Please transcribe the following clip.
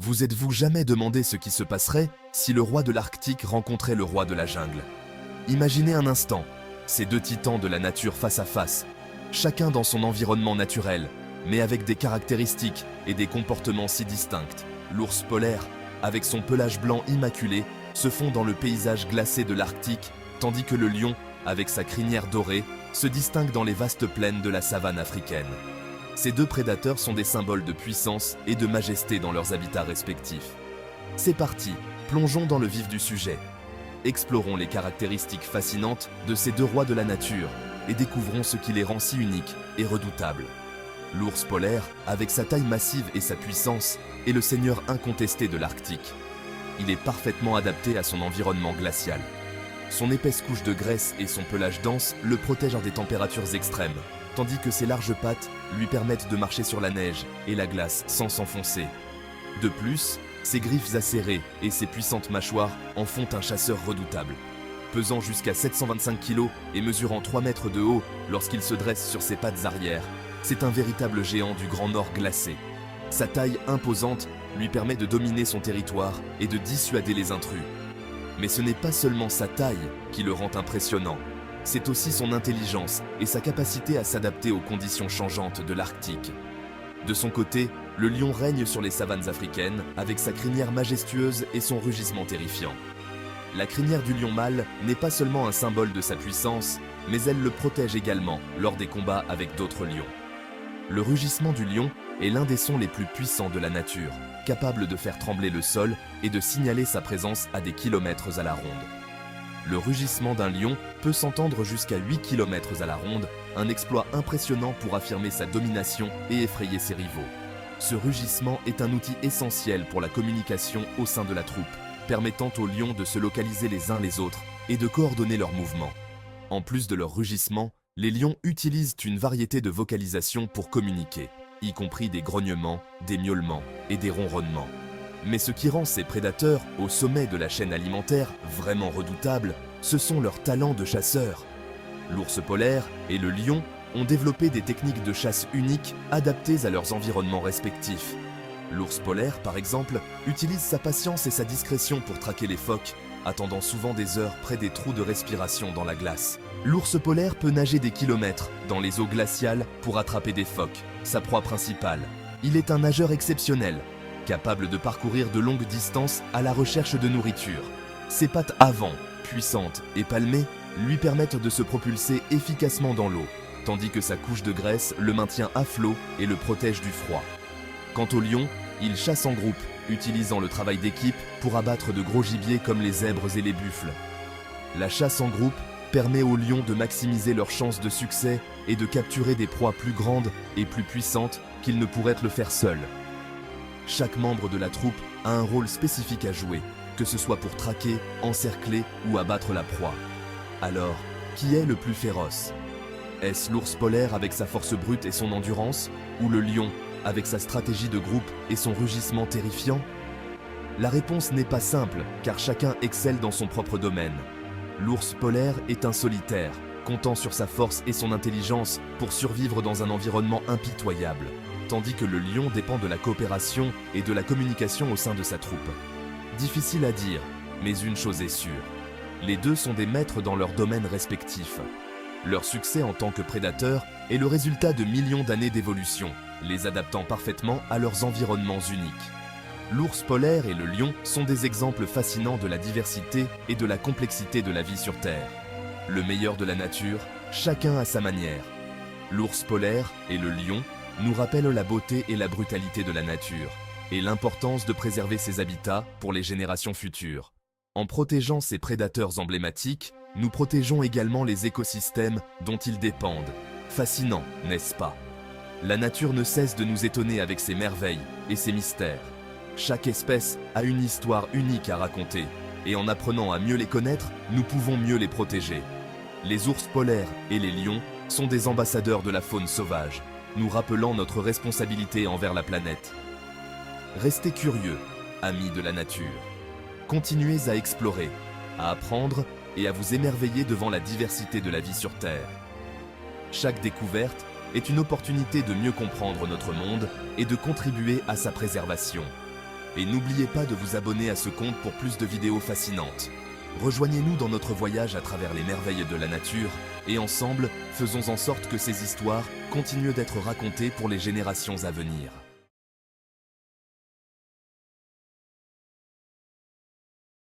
Vous êtes-vous jamais demandé ce qui se passerait si le roi de l'Arctique rencontrait le roi de la jungle? Imaginez un instant, ces deux titans de la nature face à face, chacun dans son environnement naturel, mais avec des caractéristiques et des comportements si distincts. L'ours polaire, avec son pelage blanc immaculé, se fond dans le paysage glacé de l'Arctique, tandis que le lion, avec sa crinière dorée, se distingue dans les vastes plaines de la savane africaine. Ces deux prédateurs sont des symboles de puissance et de majesté dans leurs habitats respectifs. C'est parti, plongeons dans le vif du sujet. Explorons les caractéristiques fascinantes de ces deux rois de la nature et découvrons ce qui les rend si uniques et redoutables. L'ours polaire, avec sa taille massive et sa puissance, est le seigneur incontesté de l'Arctique. Il est parfaitement adapté à son environnement glacial. Son épaisse couche de graisse et son pelage dense le protègent des températures extrêmes, tandis que ses larges pattes lui permettent de marcher sur la neige et la glace sans s'enfoncer. De plus, ses griffes acérées et ses puissantes mâchoires en font un chasseur redoutable. Pesant jusqu'à 725 kg et mesurant 3 mètres de haut lorsqu'il se dresse sur ses pattes arrière, c'est un véritable géant du Grand Nord glacé. Sa taille imposante lui permet de dominer son territoire et de dissuader les intrus. Mais ce n'est pas seulement sa taille qui le rend impressionnant, c'est aussi son intelligence et sa capacité à s'adapter aux conditions changeantes de l'Arctique. De son côté, le lion règne sur les savanes africaines avec sa crinière majestueuse et son rugissement terrifiant. La crinière du lion mâle n'est pas seulement un symbole de sa puissance, mais elle le protège également lors des combats avec d'autres lions. Le rugissement du lion est l'un des sons les plus puissants de la nature, capable de faire trembler le sol et de signaler sa présence à des kilomètres à la ronde. Le rugissement d'un lion peut s'entendre jusqu'à 8 km à la ronde, un exploit impressionnant pour affirmer sa domination et effrayer ses rivaux. Ce rugissement est un outil essentiel pour la communication au sein de la troupe, permettant aux lions de se localiser les uns les autres et de coordonner leurs mouvements. En plus de leur rugissement, les lions utilisent une variété de vocalisations pour communiquer, y compris des grognements, des miaulements et des ronronnements. Mais ce qui rend ces prédateurs, au sommet de la chaîne alimentaire, vraiment redoutables, ce sont leurs talents de chasseurs. L'ours polaire et le lion ont développé des techniques de chasse uniques adaptées à leurs environnements respectifs. L'ours polaire, par exemple, utilise sa patience et sa discrétion pour traquer les phoques, attendant souvent des heures près des trous de respiration dans la glace. L'ours polaire peut nager des kilomètres dans les eaux glaciales pour attraper des phoques, sa proie principale. Il est un nageur exceptionnel, capable de parcourir de longues distances à la recherche de nourriture. Ses pattes avant, puissantes et palmées, lui permettent de se propulser efficacement dans l'eau, tandis que sa couche de graisse le maintient à flot et le protège du froid. Quant au lion, il chasse en groupe, utilisant le travail d'équipe pour abattre de gros gibiers comme les zèbres et les buffles. La chasse en groupe permet aux lions de maximiser leurs chances de succès et de capturer des proies plus grandes et plus puissantes qu'ils ne pourraient le faire seuls. Chaque membre de la troupe a un rôle spécifique à jouer, que ce soit pour traquer, encercler ou abattre la proie. Alors, qui est le plus féroce? Est-ce l'ours polaire avec sa force brute et son endurance, ou le lion avec sa stratégie de groupe et son rugissement terrifiant? La réponse n'est pas simple, car chacun excelle dans son propre domaine. L'ours polaire est un solitaire, comptant sur sa force et son intelligence pour survivre dans un environnement impitoyable, tandis que le lion dépend de la coopération et de la communication au sein de sa troupe. Difficile à dire, mais une chose est sûre. Les deux sont des maîtres dans leurs domaines respectifs. Leur succès en tant que prédateurs est le résultat de millions d'années d'évolution, les adaptant parfaitement à leurs environnements uniques. L'ours polaire et le lion sont des exemples fascinants de la diversité et de la complexité de la vie sur Terre. Le meilleur de la nature, chacun à sa manière. L'ours polaire et le lion nous rappellent la beauté et la brutalité de la nature, et l'importance de préserver ses habitats pour les générations futures. En protégeant ces prédateurs emblématiques, nous protégeons également les écosystèmes dont ils dépendent. Fascinant, n'est-ce pas? La nature ne cesse de nous étonner avec ses merveilles et ses mystères. Chaque espèce a une histoire unique à raconter, et en apprenant à mieux les connaître, nous pouvons mieux les protéger. Les ours polaires et les lions sont des ambassadeurs de la faune sauvage, nous rappelant notre responsabilité envers la planète. Restez curieux, amis de la nature. Continuez à explorer, à apprendre et à vous émerveiller devant la diversité de la vie sur Terre. Chaque découverte est une opportunité de mieux comprendre notre monde et de contribuer à sa préservation. Et n'oubliez pas de vous abonner à ce compte pour plus de vidéos fascinantes. Rejoignez-nous dans notre voyage à travers les merveilles de la nature, et ensemble, faisons en sorte que ces histoires continuent d'être racontées pour les générations à venir.